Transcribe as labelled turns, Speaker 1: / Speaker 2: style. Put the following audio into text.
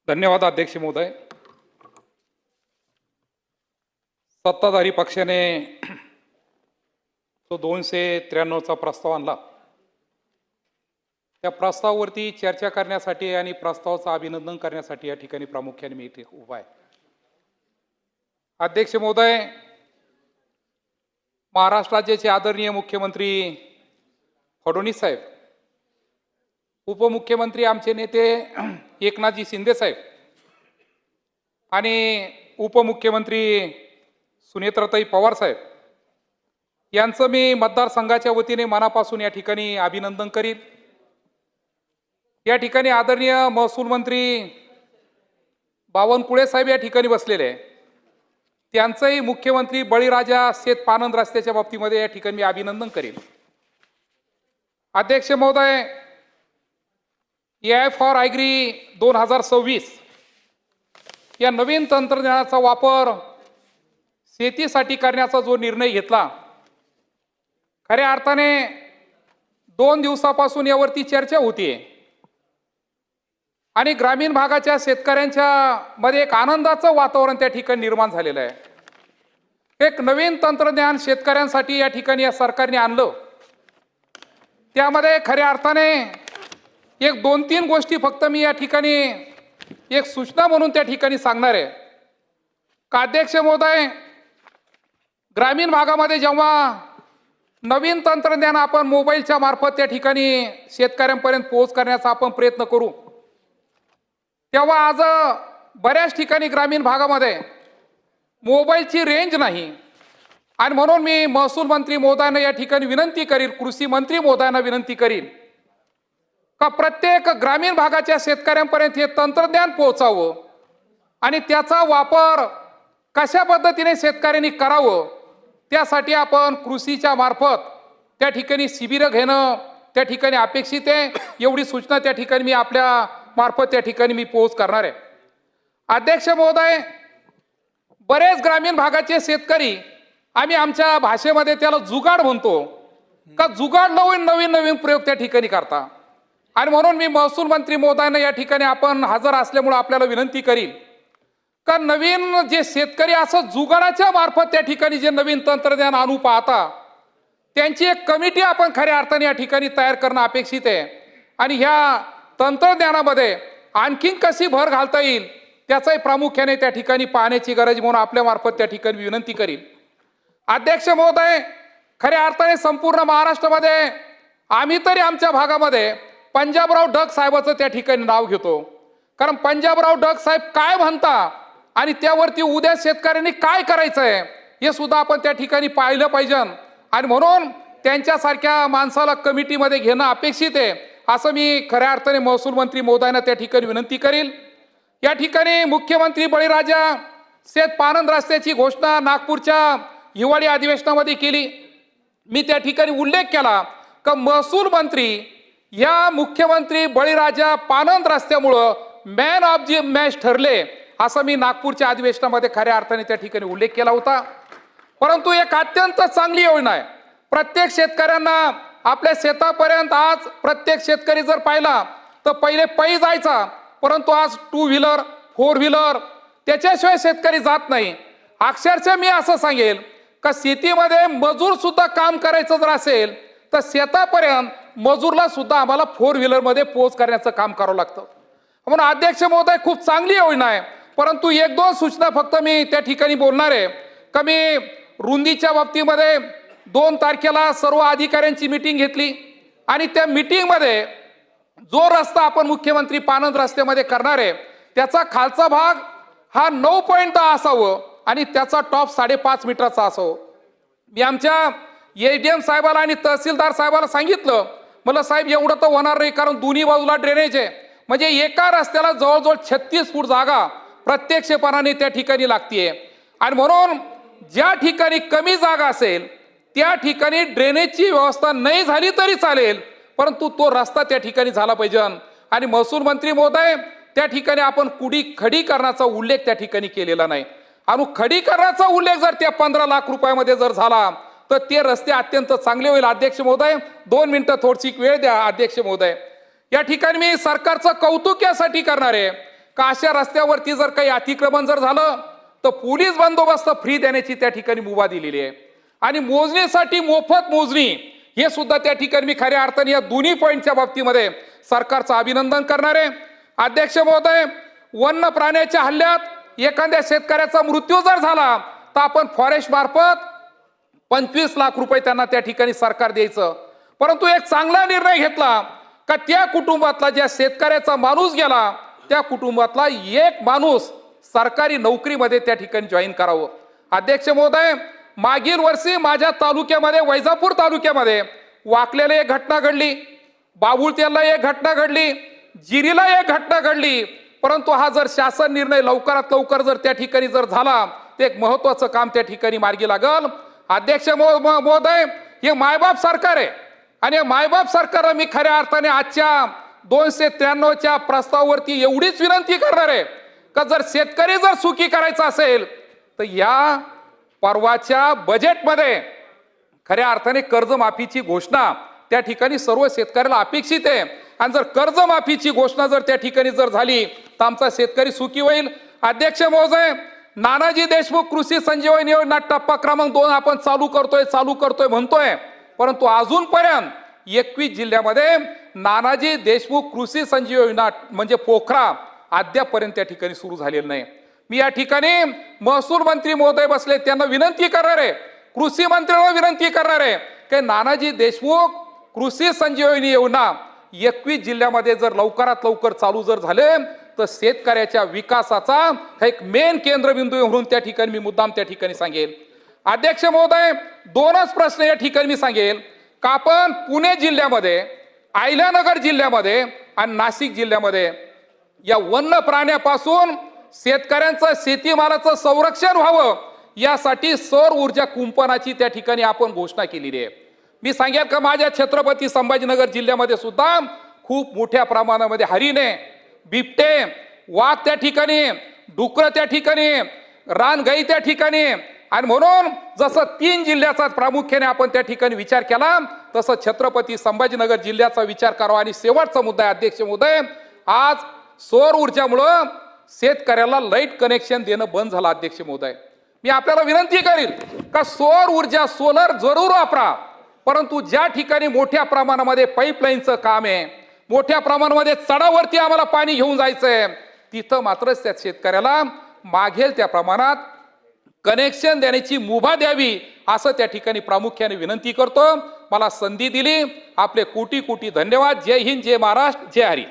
Speaker 1: धन्यवाद अध्यक्ष महोदय। सत्ताधारी पक्षाने जो 293चा प्रस्ताव आणला त्या प्रस्तावावरती चर्चा करण्यासाठी आणि प्रस्तावाचं अभिनंदन करण्यासाठी या ठिकाणी प्रामुख्याने मी इथे उभा आहे। अध्यक्ष महोदय, महाराष्ट्र राज्याचे आदरणीय मुख्यमंत्री फडणवीस साहेब, उपमुख्यमंत्री आमचे नेते एकनाथजी शिंदे साहेब आणि उपमुख्यमंत्री सुनेत्राताई पवार साहेब यांचं मी मतदारसंघाच्या वतीने मनापासून या ठिकाणी अभिनंदन करीन। या ठिकाणी आदरणीय महसूल मंत्री बावनकुळे साहेब या ठिकाणी बसलेले आहे, त्यांचंही मुख्यमंत्री बळीराजा शेत पानंद रस्त्याच्या बाबतीमध्ये या ठिकाणी मी अभिनंदन करीन। अध्यक्ष महोदय, AI फॉर ॲग्री 2026 या नवीन तंत्रज्ञानाचा वापर शेतीसाठी करण्याचा जो निर्णय घेतला, खऱ्या अर्थाने 2 दिवसापासून यावरती चर्चा होतीये आणि ग्रामीण भागाच्या शेतकऱ्यांच्या मध्ये एक आनंदाचं वातावरण त्या ठिकाणी निर्माण झालेलं आहे। एक नवीन तंत्रज्ञान शेतकऱ्यांसाठी या ठिकाणी या सरकारने आणलं, त्यामध्ये खऱ्या अर्थाने एक 2-3 गोष्टी फक्त मी या ठिकाणी एक सूचना म्हणून त्या ठिकाणी सांगणार आहे। का अध्यक्ष महोदय, ग्रामीण भागामध्ये जेव्हा नवीन तंत्रज्ञान आपण मोबाईलच्या मार्फत त्या ठिकाणी शेतकऱ्यांपर्यंत पोहोच करण्याचा आपण प्रयत्न करू, तेव्हा आज बऱ्याच ठिकाणी ग्रामीण भागामध्ये मोबाईलची रेंज नाही आणि म्हणून मी महसूल मंत्री महोदयांना या ठिकाणी विनंती करीन, कृषी मंत्री महोदयांना विनंती करीन का प्रत्येक ग्रामीण भागाच्या शेतकऱ्यांपर्यंत हे तंत्रज्ञान पोहोचावं आणि त्याचा वापर कशा पद्धतीने शेतकऱ्यांनी करावं, त्यासाठी आपण कृषीच्या मार्फत त्या ठिकाणी शिबिरं घेणं त्या ठिकाणी अपेक्षित आहे। एवढी सूचना त्या ठिकाणी मी आपल्या मार्फत त्या ठिकाणी मी पोहोच करणार आहे। अध्यक्ष महोदय, बरेच ग्रामीण भागाचे शेतकरी आम्ही आमच्या भाषेमध्ये त्याला जुगाड म्हणतो का जुगाड नवीन नवीन प्रयोग त्या ठिकाणी करता आणि म्हणून मी महसूल मंत्री महोदयांना या ठिकाणी आपण हजर असल्यामुळे आपल्याला विनंती करीन का नवीन जे शेतकरी असं जुगाडाच्या मार्फत त्या ठिकाणी जे नवीन तंत्रज्ञान आणू पाहता, त्यांची एक कमिटी आपण खऱ्या अर्थाने या ठिकाणी तयार करणं अपेक्षित आहे आणि ह्या तंत्रज्ञानामध्ये आणखीन कशी भर घालता येईल त्याचाही प्रामुख्याने त्या ठिकाणी पाहण्याची गरज म्हणून आपल्या मार्फत त्या ठिकाणी विनंती करीन। अध्यक्ष महोदय, खऱ्या अर्थाने संपूर्ण महाराष्ट्रामध्ये आम्ही तरी आमच्या भागामध्ये पंजाबराव ढग साहेबाचं त्या ठिकाणी नाव घेतो, कारण पंजाबराव ढग साहेब काय म्हणता आणि त्यावरती उद्या शेतकऱ्यांनी काय करायचं आहे हे सुद्धा आपण त्या ठिकाणी पाहिलं पाहिजे आणि म्हणून त्यांच्यासारख्या माणसाला कमिटीमध्ये घेणं अपेक्षित आहे असं मी खऱ्या अर्थाने महसूल मंत्री महोदयांना त्या ठिकाणी विनंती करील। या ठिकाणी मुख्यमंत्री बळीराजा शेत पानंद रस्त्याची घोषणा नागपूरच्या हिवाळी अधिवेशनामध्ये केली। मी त्या ठिकाणी उल्लेख केला का महसूल मंत्री या मुख्यमंत्री बळीराजा पानंद रस्त्यामुळं मॅन ऑफ द मॅच ठरले असं मी नागपूरच्या अधिवेशनामध्ये खऱ्या अर्थाने त्या ठिकाणी उल्लेख केला होता। परंतु एक अत्यंत चांगली योजना आहे, प्रत्येक शेतकऱ्यांना आपल्या शेतापर्यंत आज प्रत्येक शेतकरी जर पाहिला तर पहिले पायी जायचा, परंतु आज 2 व्हीलर 4 व्हीलर त्याच्याशिवाय शेतकरी जात नाही। अक्षरशः मी असं सांगेल का शेतीमध्ये मजूर सुद्धा काम करायचं जर असेल तर शेतापर्यंत मजूरला सुद्धा आम्हाला 4 व्हीलरमध्ये पोहोच करण्याचं काम करावं लागतं। म्हणून अध्यक्ष महोदय, खूप चांगली योजना आहे, परंतु 1-2 सूचना फक्त मी त्या ठिकाणी बोलणार आहे का मी रुंदीच्या बाबतीमध्ये 2 तारखेला सर्व अधिकाऱ्यांची मीटिंग घेतली आणि त्या मीटिंगमध्ये जो रस्ता आपण मुख्यमंत्री पानंद रस्त्यामध्ये करणार आहे त्याचा खालचा भाग हा 9.10 असावं आणि त्याचा टॉप 5.5 मीटरचा असावं। मी आमच्या एडीएम साहेबाला आणि तहसीलदार साहेबाला सांगितलं, मला साहेब एवढं तर होणार नाही कारण दोन्ही बाजूला ड्रेनेज आहे, म्हणजे एका रस्त्याला जवळजवळ 36 फूट जागा प्रत्यक्षपणाने त्या ठिकाणी लागतीये आणि म्हणून ज्या ठिकाणी कमी जागा असेल त्या ठिकाणी ड्रेनेजची व्यवस्था नाही झाली तरी चालेल, परंतु तो रस्ता त्या ठिकाणी झाला पाहिजे। आणि महसूल मंत्री महोदय, त्या ठिकाणी आपण खडीकरणाचा उल्लेख त्या ठिकाणी केलेला नाही आणि खडीकरणाचा उल्लेख जर त्या 15 लाख रुपयामध्ये जर झाला तर ते रस्ते अत्यंत चांगले होईल। अध्यक्ष महोदय, 2 मिनिटं थोडीशी वेळ द्या। अध्यक्ष महोदय, या ठिकाणी मी सरकारचं कौतुक यासाठी करणार आहे का अशा रस्त्यावरती जर काही अतिक्रमण जर झालं तर पोलीस बंदोबस्त फ्री देण्याची त्या ठिकाणी मुभा दिलेली आहे. आणि मोजणीसाठी मोफत मोजणी हे सुद्धा त्या ठिकाणी मी खऱ्या अर्थाने या दोन्ही पॉईंटच्या बाबतीमध्ये सरकारचं अभिनंदन करणार आहे. अध्यक्ष महोदय, वन्य प्राण्याच्या हल्ल्यात एखाद्या शेतकऱ्याचा मृत्यू जर झाला तर आपण फॉरेस्ट मार्फत 25 लाख रुपये त्यांना त्या ठिकाणी सरकार द्यायचं. परंतु एक चांगला निर्णय घेतला का त्या कुटुंबातला ज्या शेतकऱ्याचा माणूस गेला त्या कुटुंबातला एक माणूस सरकारी नोकरीमध्ये त्या ठिकाणी जॉईन करावं. अध्यक्ष महोदय, मागील वर्षी माझ्या तालुक्यामध्ये वैजापूर तालुक्यामध्ये वाकलेला एक घटना घडली, बाबुळतेला एक घटना घडली, जिरीला एक घटना घडली. परंतु हा जर शासन निर्णय लवकरात लवकर जर त्या ठिकाणी जर झाला ते एक महत्वाचं काम त्या ठिकाणी मार्गी लागल. अध्यक्ष महोदय, हे मायबाप सरकार आहे आणि मायबाप सरकारला मी खऱ्या अर्थाने आजच्या 293च्या प्रस्तावावरती एवढीच विनंती करणार आहे का जर शेतकरी जर सुखी करायचा असेल तर या परवाच्या बजेटमध्ये खऱ्या अर्थाने कर्जमाफीची घोषणा त्या ठिकाणी सर्व शेतकऱ्याला अपेक्षित आहे. आणि जर कर्जमाफीची घोषणा जर त्या ठिकाणी जर झाली तर आमचा शेतकरी सुखी होईल. अध्यक्ष महोदय, नानाजी देशमुख कृषी संजीवनी योजना टप्पा क्रमांक 2 आपण चालू करतोय म्हणतोय, परंतु अजूनपर्यंत 21 जिल्ह्यामध्ये नानाजी देशमुख कृषी संजीवनी योजना म्हणजे पोखरा अद्यापर्यंत त्या ठिकाणी सुरू झालेलं नाही. मी या ठिकाणी महसूल मंत्री महोदय बसले त्यांना विनंती करणार आहे, कृषी मंत्र्यांना विनंती करणार आहे की नानाजी देशमुख कृषी संजीवनी योजना 21 जिल्ह्यामध्ये जर लवकरात लवकर चालू जर झाले तर शेतकऱ्याच्या विकासाचा एक मेन केंद्रबिंदू म्हणून त्या ठिकाणी मी मुद्दाम त्या ठिकाणी सांगेल. अध्यक्ष महोदय, 2च प्रश्न या ठिकाणी मी सांगेल का आपण पुणे जिल्ह्यामध्ये, अहिल्यानगर जिल्ह्यामध्ये आणि नाशिक जिल्ह्यामध्ये या वन्य प्राण्यापासून शेतकऱ्यांचं शेतीमालाचं संरक्षण व्हावं यासाठी सौर ऊर्जा कुंपणाची त्या ठिकाणी आपण घोषणा केलेली आहे. मी सांगेल का माझ्या छत्रपती संभाजीनगर जिल्ह्यामध्ये सुद्धा खूप मोठ्या प्रमाणामध्ये हरिणे, बिबटे, वाघ त्या ठिकाणी, डुकर त्या ठिकाणी, रानगाई त्या ठिकाणी, आणि म्हणून जसं 3 जिल्ह्याचा प्रामुख्याने आपण त्या ठिकाणी विचार केला तसं छत्रपती संभाजीनगर जिल्ह्याचा विचार करावा. आणि शेवटचा मुद्दा आहे अध्यक्ष महोदय, आज सौर ऊर्जामुळं शेतकऱ्याला लाईट कनेक्शन देणं बंद झालं. अध्यक्ष महोदय, मी आपल्याला विनंती करीन का सौर ऊर्जा, सोलर जरूर वापरा, परंतु ज्या ठिकाणी मोठ्या प्रमाणामध्ये पाईपलाईनचं काम आहे, मोठ्या प्रमाणामध्ये चढावरती आम्हाला पाणी घेऊन जायचंय, तिथं मात्र त्या शेतकऱ्याला मागेल त्या प्रमाणात कनेक्शन देण्याची मुभा द्यावी असं त्या ठिकाणी प्रामुख्याने विनंती करतो. मला संधी दिली, आपले कोटी कोटी धन्यवाद. जय हिंद, जय महाराष्ट्र, जय हरी.